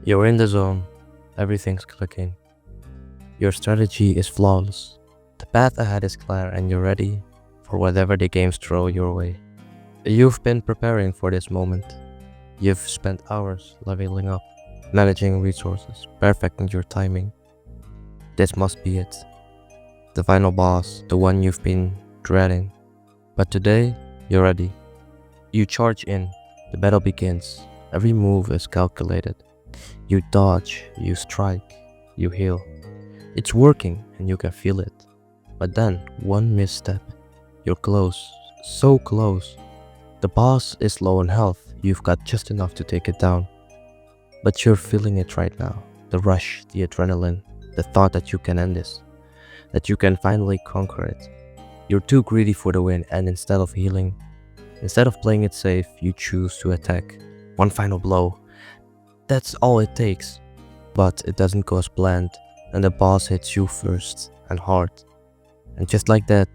You're in the zone, everything's clicking. Your strategy is flawless. The path ahead is clear and you're ready for whatever the games throw your way. You've been preparing for this moment. You've spent hours leveling up, managing resources, perfecting your timing. This must be it. The final boss, the one you've been dreading. But today, you're ready. You charge in. The battle begins. Every move is calculated. You dodge, you strike, you heal. It's working and you can feel it. But then, one misstep. You're close, so close. The boss is low on health. You've got just enough to take it down. But you're feeling it right now. The rush, the adrenaline, the thought that you can end this. That you can finally conquer it. You're too greedy for the win, and instead of healing, instead of playing it safe, you choose to attack. One final blow. That's all it takes. But it doesn't go as planned, and the boss hits you first and hard. And just like that,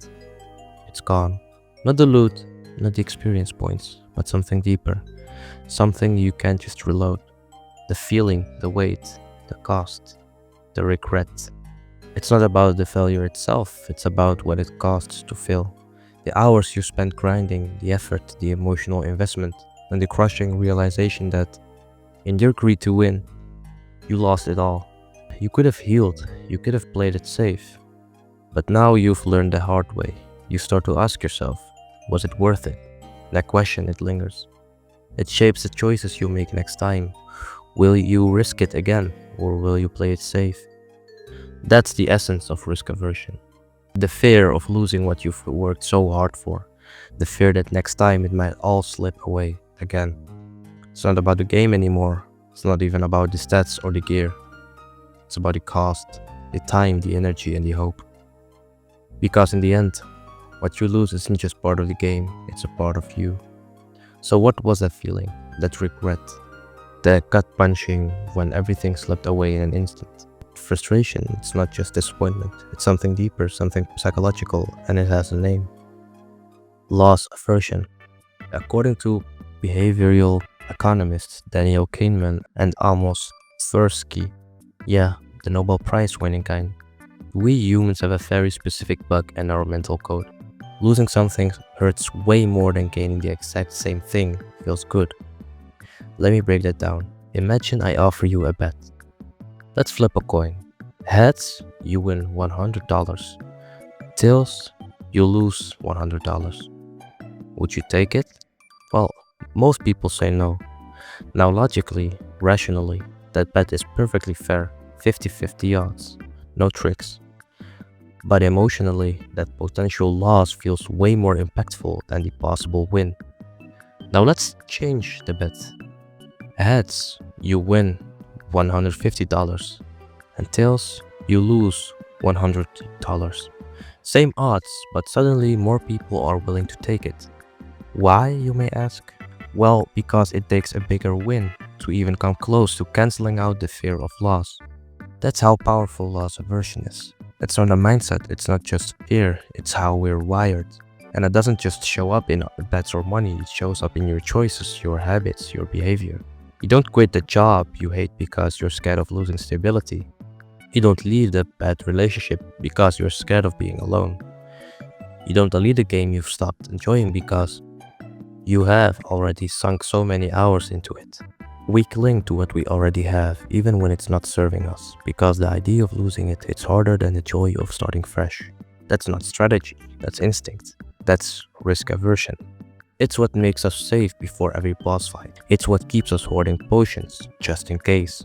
it's gone. Not the loot, not the experience points, but something deeper. Something you can't just reload. The feeling, the weight, the cost, the regret. It's not about the failure itself, it's about what it costs to fail. The hours you spent grinding, the effort, the emotional investment, and the crushing realization that, in your greed to win, you lost it all. You could have healed, you could have played it safe. But now you've learned the hard way. You start to ask yourself, was it worth it? That question, it lingers. It shapes the choices you make next time. Will you risk it again, or will you play it safe? That's the essence of risk aversion. The fear of losing what you've worked so hard for. The fear that next time it might all slip away again. It's not about the game anymore. It's not even about the stats or the gear. It's about the cost, the time, the energy, and the hope. Because in the end, what you lose isn't just part of the game, it's a part of you. So what was that feeling? That regret? The gut punching when everything slipped away in an instant? Frustration, it's not just disappointment. It's something deeper, something psychological, and it has a name. Loss aversion. According to behavioral economists Daniel Kahneman and Amos Tversky, yeah, the Nobel Prize winning kind, we humans have a very specific bug in our mental code. Losing something hurts way more than gaining the exact same thing feels good. Let me break that down. Imagine I offer you a bet. Let's flip a coin. Heads, you win $100. Tails, you lose $100. Would you take it? Well, most people say no. Now logically, rationally, that bet is perfectly fair, 50-50 odds, no tricks. But emotionally, that potential loss feels way more impactful than the possible win. Now let's change the bet. Heads, you win $150, and tails, you lose $100. Same odds, but suddenly more people are willing to take it. Why, you may ask? Well, because it takes a bigger win to even come close to canceling out the fear of loss. That's how powerful loss aversion is. It's not a mindset, it's not just fear, it's how we're wired. And it doesn't just show up in bets or money, it shows up in your choices, your habits, your behavior. You don't quit the job you hate because you're scared of losing stability. You don't leave the bad relationship because you're scared of being alone. You don't delete a game you've stopped enjoying because you have already sunk so many hours into it. We cling to what we already have, even when it's not serving us, because the idea of losing it hits harder than the joy of starting fresh. That's not strategy, that's instinct. That's risk aversion. It's what makes us safe before every boss fight. It's what keeps us hoarding potions, just in case.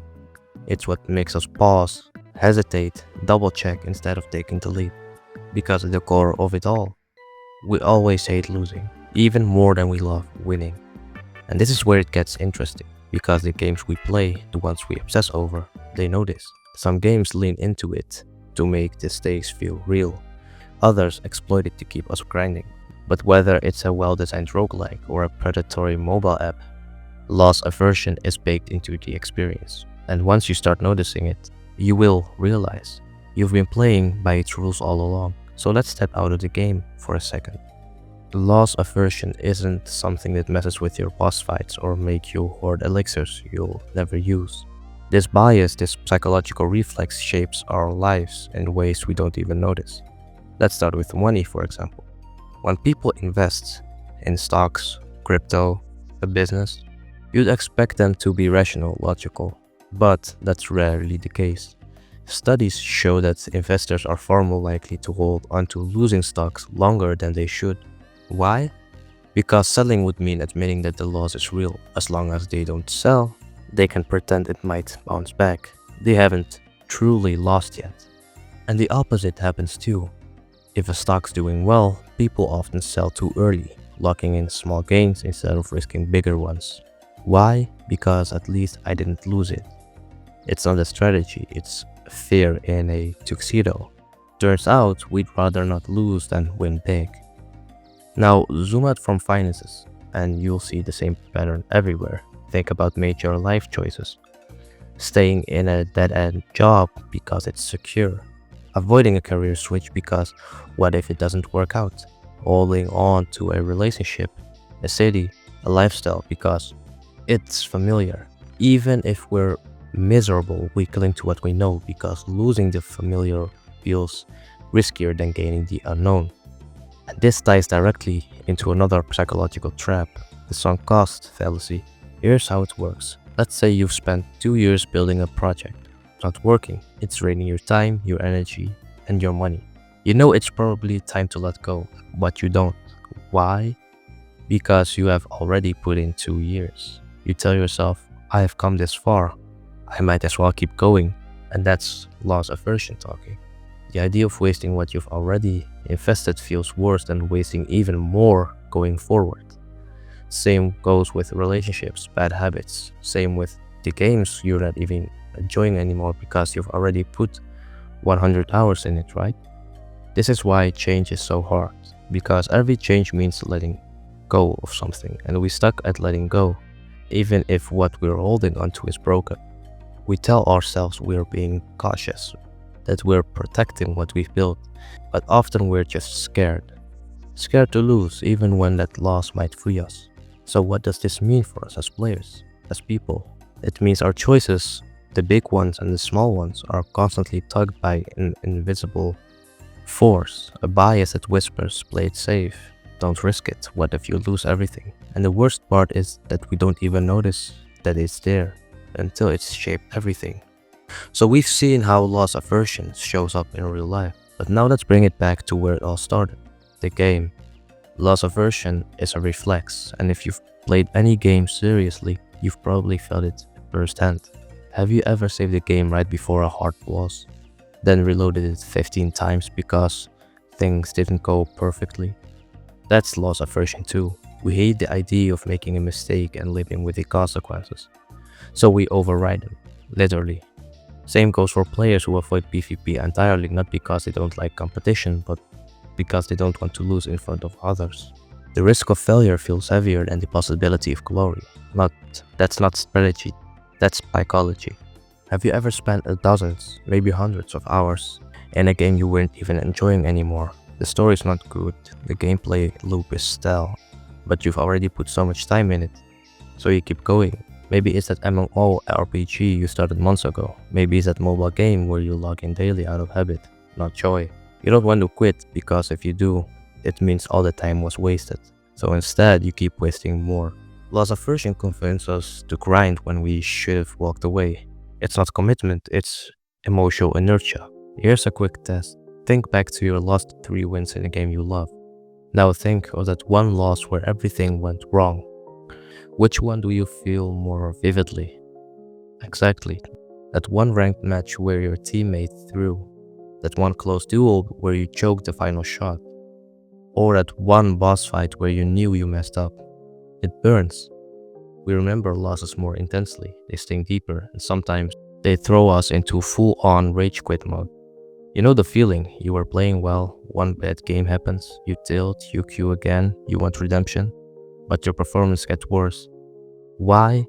It's what makes us pause, hesitate, double check instead of taking the leap. Because at the core of it all, we always hate losing, even more than we love winning. And this is where it gets interesting, because the games we play, the ones we obsess over, they know this. Some games lean into it to make the stakes feel real. Others exploit it to keep us grinding. But whether it's a well-designed roguelike or a predatory mobile app, loss aversion is baked into the experience. And once you start noticing it, you will realize you've been playing by its rules all along. So let's step out of the game for a second. Loss aversion isn't something that messes with your boss fights or make you hoard elixirs you'll never use. This bias, this psychological reflex, shapes our lives in ways we don't even notice. Let's start with money, for example. When people invest in stocks, crypto, a business, you'd expect them to be rational, logical, but that's rarely the case. Studies show that investors are far more likely to hold onto losing stocks longer than they should. Why? Because selling would mean admitting that the loss is real. As long as they don't sell, they can pretend it might bounce back. They haven't truly lost yet. And the opposite happens too. If a stock's doing well, people often sell too early, locking in small gains instead of risking bigger ones. Why? Because at least I didn't lose it. It's not a strategy, it's fear in a tuxedo. Turns out we'd rather not lose than win big. Now, zoom out from finances, and you'll see the same pattern everywhere. Think about major life choices. Staying in a dead end job because it's secure. Avoiding a career switch because what if it doesn't work out? Holding on to a relationship, a city, a lifestyle because it's familiar. Even if we're miserable, we cling to what we know because losing the familiar feels riskier than gaining the unknown. And this ties directly into another psychological trap, the sunk cost fallacy. Here's how it works. Let's say you've spent 2 years building a project. It's not working. It's draining your time, your energy, and your money. You know it's probably time to let go, but you don't. Why? Because you have already put in 2 years. You tell yourself, I have come this far. I might as well keep going. And that's loss aversion talking. The idea of wasting what you've already invested feels worse than wasting even more going forward. Same goes with relationships, bad habits. Same with the games you're not even enjoying anymore because you've already put 100 hours in it, right? This is why change is so hard, because every change means letting go of something, and we stuck at letting go, even if what we're holding onto is broken. We tell ourselves we're being cautious, that we're protecting what we've built, but often we're just scared. Scared to lose, even when that loss might free us. So what does this mean for us as players, as people? It means our choices, the big ones and the small ones, are constantly tugged by an invisible force, a bias that whispers, play it safe, don't risk it, what if you lose everything? And the worst part is that we don't even notice that it's there until it's shaped everything. So we've seen how loss aversion shows up in real life, but now let's bring it back to where it all started, the game. Loss aversion is a reflex, and if you've played any game seriously, you've probably felt it firsthand. Have you ever saved a game right before a hard boss, then reloaded it 15 times because things didn't go perfectly? That's loss aversion too. We hate the idea of making a mistake and living with the consequences, so we override them, literally. Same goes for players who avoid PvP entirely, not because they don't like competition, but because they don't want to lose in front of others. The risk of failure feels heavier than the possibility of glory. That's not strategy, that's psychology. Have you ever spent dozens, maybe hundreds of hours in a game you weren't even enjoying anymore? The story's not good, the gameplay loop is stale, but you've already put so much time in it, so you keep going. Maybe it's that MMORPG you started months ago. Maybe it's that mobile game where you log in daily out of habit, not joy. You don't want to quit because if you do, it means all the time was wasted. So instead, you keep wasting more. Loss aversion convinces us to grind when we should have walked away. It's not commitment, it's emotional inertia. Here's a quick test. Think back to your last 3 wins in a game you love. Now think of that one loss where everything went wrong. Which one do you feel more vividly? Exactly. That one ranked match where your teammate threw. That one close duel where you choked the final shot. Or that one boss fight where you knew you messed up. It burns. We remember losses more intensely, they sting deeper, and sometimes they throw us into full-on rage quit mode. You know the feeling, you were playing well, one bad game happens, you tilt, you queue again, you want redemption, but your performance gets worse. Why?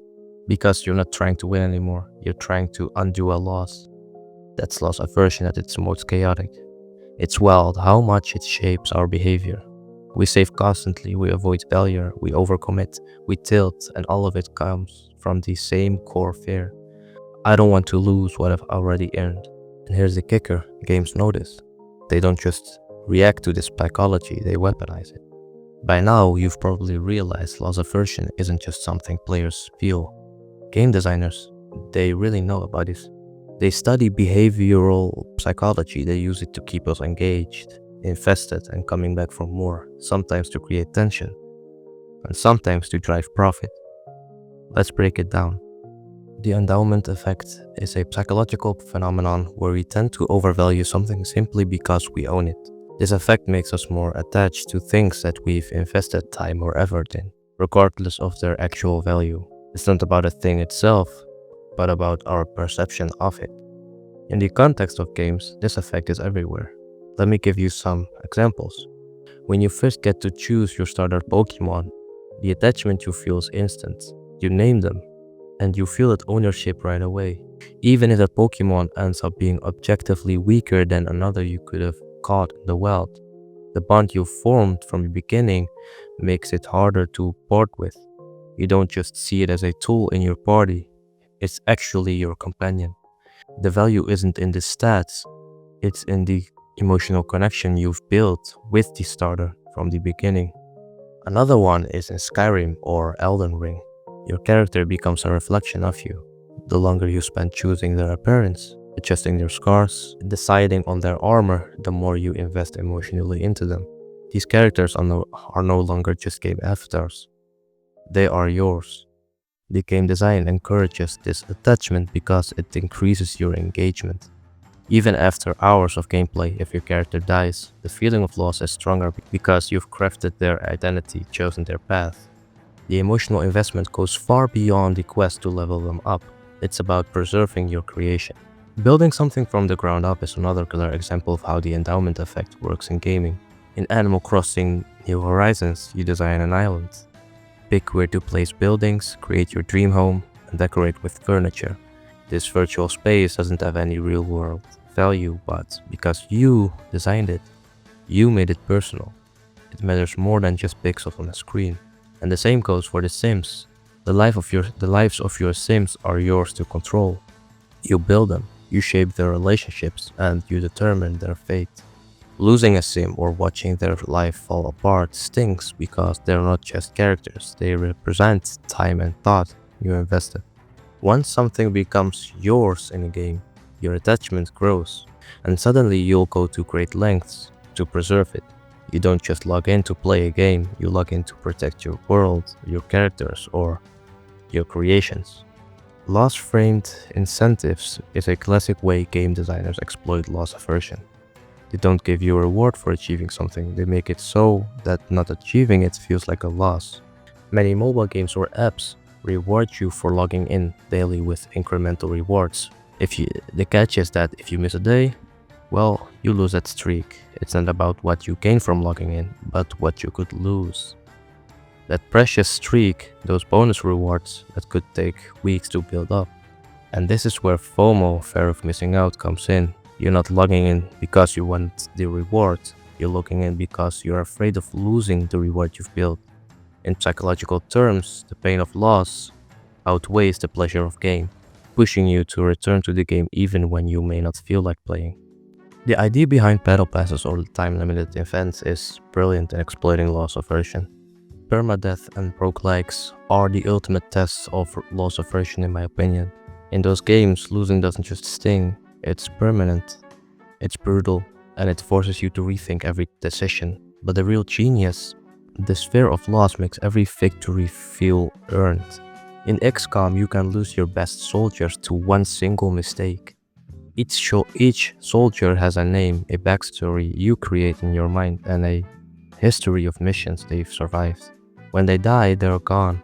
Because you're not trying to win anymore, you're trying to undo a loss. That's loss aversion at its most chaotic. It's wild how much it shapes our behavior. We save constantly, we avoid failure, we overcommit, we tilt, and all of it comes from the same core fear. I don't want to lose what I've already earned. And here's the kicker, games know this. They don't just react to this psychology, they weaponize it. By now, you've probably realized loss aversion isn't just something players feel. Game designers, they really know about this. They study behavioral psychology, they use it to keep us engaged, invested, and coming back for more, sometimes to create tension, and sometimes to drive profit. Let's break it down. The endowment effect is a psychological phenomenon where we tend to overvalue something simply because we own it. This effect makes us more attached to things that we've invested time or effort in, regardless of their actual value. It's not about a thing itself, but about our perception of it. In the context of games, this effect is everywhere. Let me give you some examples. When you first get to choose your starter Pokemon, the attachment you feel is instant. You name them, and you feel that ownership right away. Even if a Pokemon ends up being objectively weaker than another you could have caught in the wild, the bond you formed from the beginning makes it harder to part with. You don't just see it as a tool in your party, it's actually your companion. The value isn't in the stats, it's in the emotional connection you've built with the starter from the beginning. Another one is in Skyrim or Elden Ring. Your character becomes a reflection of you. The longer you spend choosing their appearance, adjusting their scars, deciding on their armor, the more you invest emotionally into them. These characters are no longer just game avatars. They are yours. The game design encourages this attachment because it increases your engagement. Even after hours of gameplay, if your character dies, the feeling of loss is stronger because you've crafted their identity, chosen their path. The emotional investment goes far beyond the quest to level them up. It's about preserving your creation. Building something from the ground up is another clear example of how the endowment effect works in gaming. In Animal Crossing New Horizons, you design an island. Pick where to place buildings, create your dream home, and decorate with furniture. This virtual space doesn't have any real-world value, but because you designed it, you made it personal. It matters more than just pixels on a screen. And the same goes for The Sims. The lives of your Sims are yours to control. You build them, you shape their relationships, and you determine their fate. Losing a Sim or watching their life fall apart stings because they're not just characters, they represent time and thought you invested. Once something becomes yours in a game, your attachment grows, and suddenly you'll go to great lengths to preserve it. You don't just log in to play a game, you log in to protect your world, your characters, or your creations. Loss-framed incentives is a classic way game designers exploit loss aversion. They don't give you a reward for achieving something, they make it so that not achieving it feels like a loss. Many mobile games or apps reward you for logging in daily with incremental rewards. The catch is that if you miss a day, well, you lose that streak. It's not about what you gain from logging in, but what you could lose. That precious streak, those bonus rewards that could take weeks to build up. And this is where FOMO, fear of missing out, comes in. You're not logging in because you want the reward, you're logging in because you're afraid of losing the reward you've built. In psychological terms, the pain of loss outweighs the pleasure of gain, pushing you to return to the game even when you may not feel like playing. The idea behind battle passes or time-limited events is brilliant in exploiting loss aversion. Permadeath and roguelikes are the ultimate tests of loss aversion in my opinion. In those games, losing doesn't just sting, it's permanent, it's brutal, and it forces you to rethink every decision. But the real genius, this fear of loss makes every victory feel earned. In XCOM, you can lose your best soldiers to one single mistake. Each soldier has a name, a backstory you create in your mind, and a history of missions they've survived. When they die, they're gone,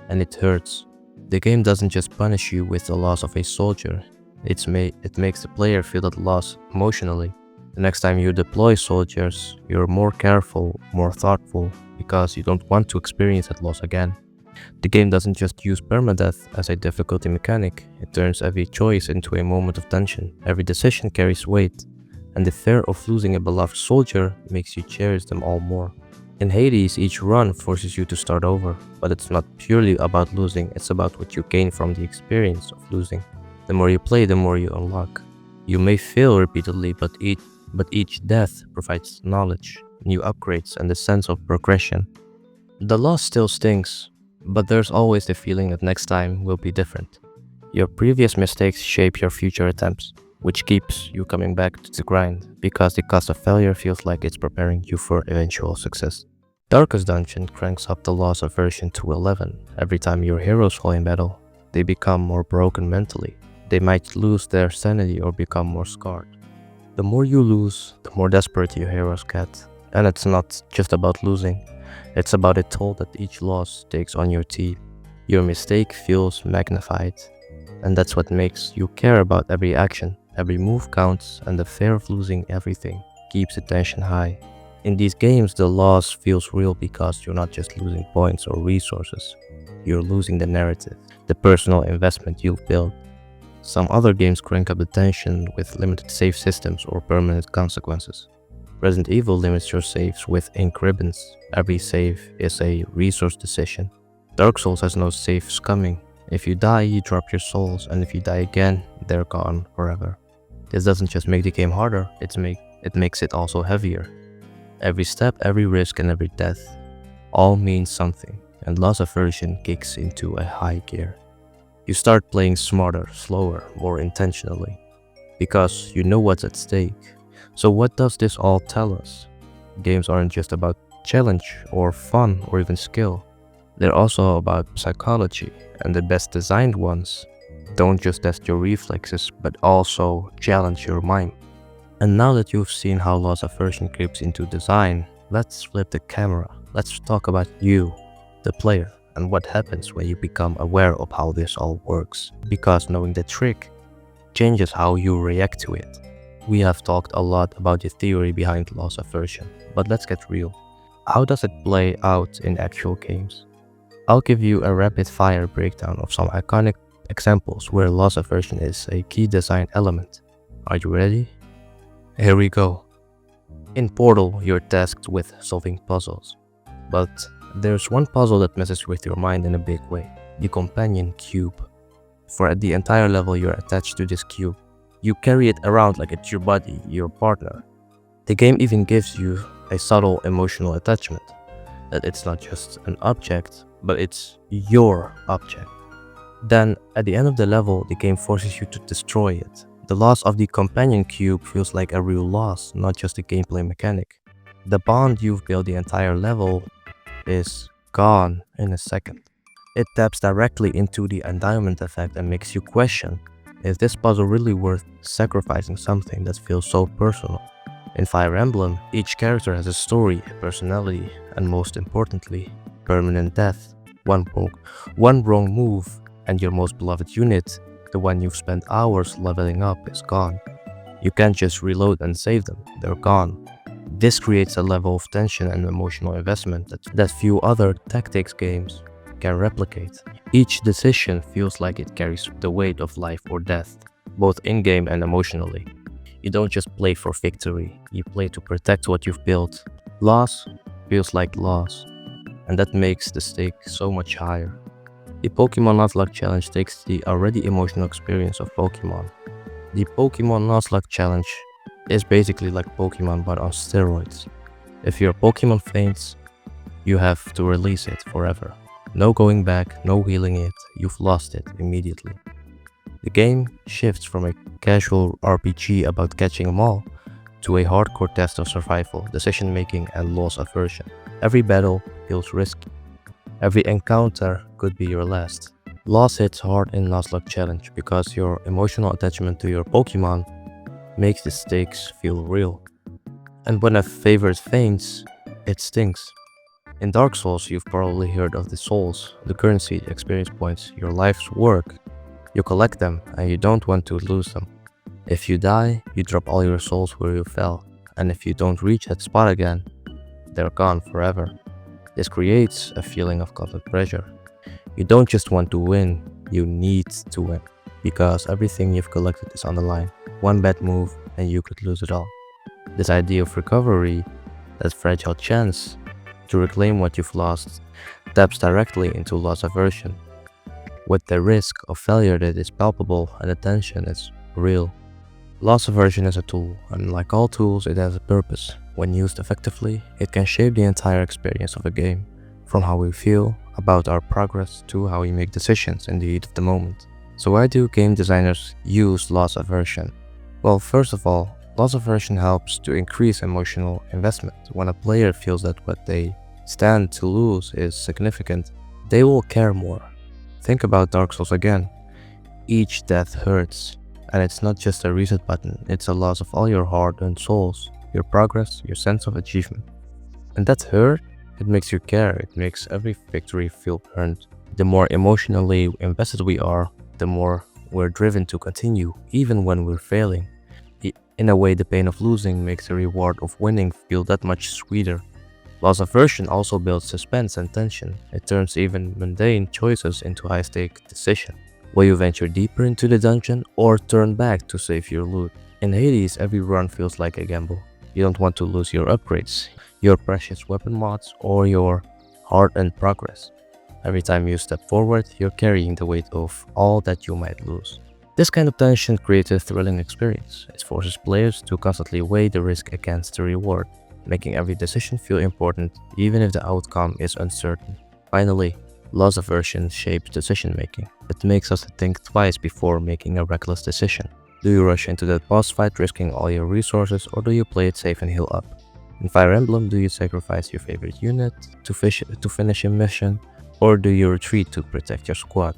and it hurts. The game doesn't just punish you with the loss of a soldier, it makes the player feel that loss emotionally. The next time you deploy soldiers, you're more careful, more thoughtful, because you don't want to experience that loss again. The game doesn't just use permadeath as a difficulty mechanic, it turns every choice into a moment of tension. Every decision carries weight, and the fear of losing a beloved soldier makes you cherish them all more. In Hades, each run forces you to start over, but it's not purely about losing, it's about what you gain from the experience of losing. The more you play, the more you unlock. You may fail repeatedly, but each death provides knowledge, new upgrades, and a sense of progression. The loss still stings, but there's always the feeling that next time will be different. Your previous mistakes shape your future attempts, which keeps you coming back to the grind, because the cost of failure feels like it's preparing you for eventual success. Darkest Dungeon cranks up the loss aversion to 11 every time your heroes fall in battle. They become more broken mentally. They might lose their sanity or become more scarred. The more you lose, the more desperate your heroes get. And it's not just about losing, it's about the toll that each loss takes on your team. Your mistake feels magnified, and that's what makes you care about every action. Every move counts, and the fear of losing everything keeps the tension high. In these games, the loss feels real because you're not just losing points or resources, you're losing the narrative, the personal investment you've built. Some other games crank up the tension with limited save systems or permanent consequences. Resident Evil limits your saves with ink ribbons. Every save is a resource decision. Dark Souls has no save-scumming. If you die, you drop your souls, and if you die again, they're gone forever. This doesn't just make the game harder, it makes it also heavier. Every step, every risk, and every death all means something, and loss aversion kicks into a high gear. You start playing smarter, slower, more intentionally, because you know what's at stake. So what does this all tell us? Games aren't just about challenge or fun or even skill. They're also about psychology, and the best designed ones don't just test your reflexes, but also challenge your mind. And now that you've seen how loss aversion creeps into design, let's flip the camera. Let's talk about you, the player, and what happens when you become aware of how this all works. Because knowing the trick changes how you react to it. We have talked a lot about the theory behind loss aversion, but let's get real. How does it play out in actual games? I'll give you a rapid-fire breakdown of some iconic examples where loss aversion is a key design element. Are you ready? Here we go. In Portal, you're tasked with solving puzzles. But there's one puzzle that messes with your mind in a big way. The companion cube. For the entire level, you're attached to this cube. You carry it around like it's your buddy, your partner. The game even gives you a subtle emotional attachment. That it's not just an object, but it's your object. Then, at the end of the level, the game forces you to destroy it. The loss of the companion cube feels like a real loss, not just a gameplay mechanic. The bond you've built the entire level is gone in a second. It taps directly into the endowment effect and makes you question, is this puzzle really worth sacrificing something that feels so personal? In Fire Emblem, each character has a story, a personality, and most importantly, permanent death. One wrong move, and your most beloved unit, the one you've spent hours leveling up, is gone. You can't just reload and save them, they're gone. This creates a level of tension and emotional investment that few other tactics games can replicate. Each decision feels like it carries the weight of life or death, both in-game and emotionally. You don't just play for victory, you play to protect what you've built. Loss feels like loss, and that makes the stake so much higher. The Pokemon Nuzlocke Challenge takes the already emotional experience of Pokemon. The Pokemon Nuzlocke Challenge is basically like Pokemon but on steroids. If your Pokemon faints, you have to release it forever. No going back, no healing it, you've lost it immediately. The game shifts from a casual RPG about catching them all to a hardcore test of survival, decision making, and loss aversion. Every battle feels risky. Every encounter could be your last. Loss hits hard in Nuzlocke Challenge because your emotional attachment to your Pokemon makes the stakes feel real. And when a favorite faints, it stings. In Dark Souls, you've probably heard of the souls, the currency, the experience points, your life's work. You collect them and you don't want to lose them. If you die, you drop all your souls where you fell, and if you don't reach that spot again, they're gone forever. This creates a feeling of constant pressure. You don't just want to win, you need to win, because everything you've collected is on the line. One bad move and you could lose it all. This idea of recovery, that fragile chance to reclaim what you've lost, taps directly into loss aversion. with the risk of failure that is palpable and the tension is real. Loss aversion is a tool, and like all tools, it has a purpose. When used effectively, it can shape the entire experience of a game, from how we feel about our progress to how we make decisions in the heat of the moment. So why do game designers use loss aversion? Well, first of all, loss aversion helps to increase emotional investment. When a player feels that what they stand to lose is significant, they will care more. Think about Dark Souls again. Each death hurts, and it's not just a reset button, it's a loss of all your hard-earned souls, your progress, your sense of achievement. And that hurt, it makes you care, it makes every victory feel earned. The more emotionally invested we are, the more we're driven to continue, even when we're failing. In a way, the pain of losing makes the reward of winning feel that much sweeter. Loss aversion also builds suspense and tension. It turns even mundane choices into high-stake decisions. Will you venture deeper into the dungeon or turn back to save your loot? In Hades, every run feels like a gamble. You don't want to lose your upgrades, your precious weapon mods, or your hard-earned progress. Every time you step forward, you're carrying the weight of all that you might lose. This kind of tension creates a thrilling experience. It forces players to constantly weigh the risk against the reward, making every decision feel important even if the outcome is uncertain. Finally, loss aversion shapes decision making. It makes us think twice before making a reckless decision. Do you rush into that boss fight risking all your resources, or do you play it safe and heal up? In Fire Emblem, do you sacrifice your favorite unit to finish a mission, or do you retreat to protect your squad?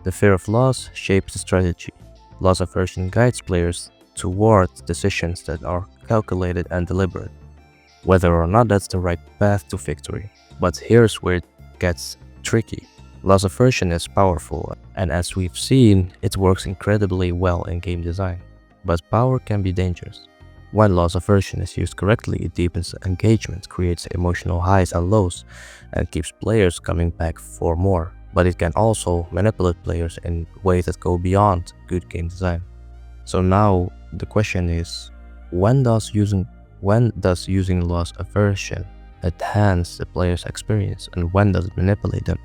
The fear of loss shapes the strategy. Loss aversion guides players toward decisions that are calculated and deliberate, whether or not that's the right path to victory. But here's where it gets tricky. Loss aversion is powerful, and as we've seen, it works incredibly well in game design. But power can be dangerous. When loss aversion is used correctly, it deepens engagement, creates emotional highs and lows, and keeps players coming back for more. But it can also manipulate players in ways that go beyond good game design. So now the question is, when does using loss aversion enhance the player's experience, and when does it manipulate them?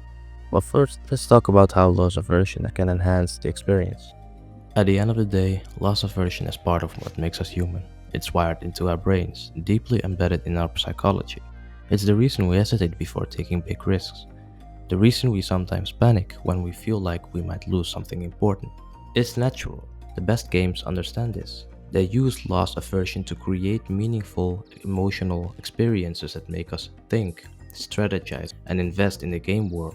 Well, first, let's talk about how loss aversion can enhance the experience. At the end of the day, loss aversion is part of what makes us human. It's wired into our brains, deeply embedded in our psychology. It's the reason we hesitate before taking big risks. The reason we sometimes panic when we feel like we might lose something important. It's natural. The best games understand this. They use loss aversion to create meaningful emotional experiences that make us think, strategize, and invest in the game world.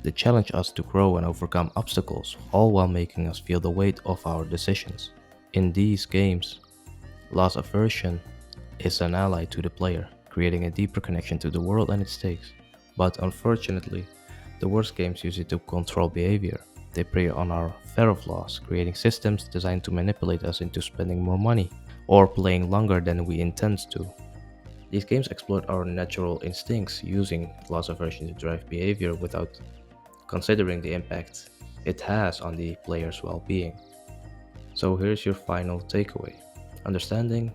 They challenge us to grow and overcome obstacles, all while making us feel the weight of our decisions. In these games, loss aversion is an ally to the player, creating a deeper connection to the world and its stakes. But unfortunately, the worst games use it to control behavior. They prey on our fear of loss, creating systems designed to manipulate us into spending more money or playing longer than we intend to. These games exploit our natural instincts, using loss aversion to drive behavior without considering the impact it has on the player's well-being. So here's your final takeaway. Understanding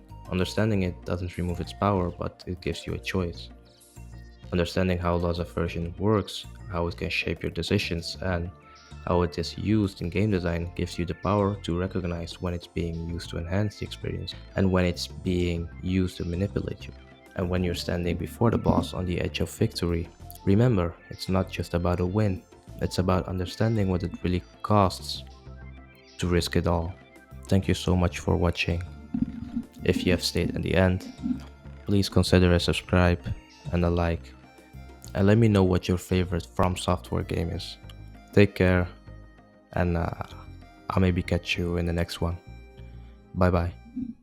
it doesn't remove its power, but it gives you a choice. Understanding how loss aversion works, how it can shape your decisions, and how it is used in game design gives you the power to recognize when it's being used to enhance the experience and when it's being used to manipulate you. And when you're standing before the boss on the edge of victory, remember, it's not just about a win, it's about understanding what it really costs to risk it all. Thank you so much for watching. If you have stayed at the end, please consider a subscribe and a like, and let me know what your favorite From Software game is. Take care, and I'll maybe catch you in the next one. Bye bye.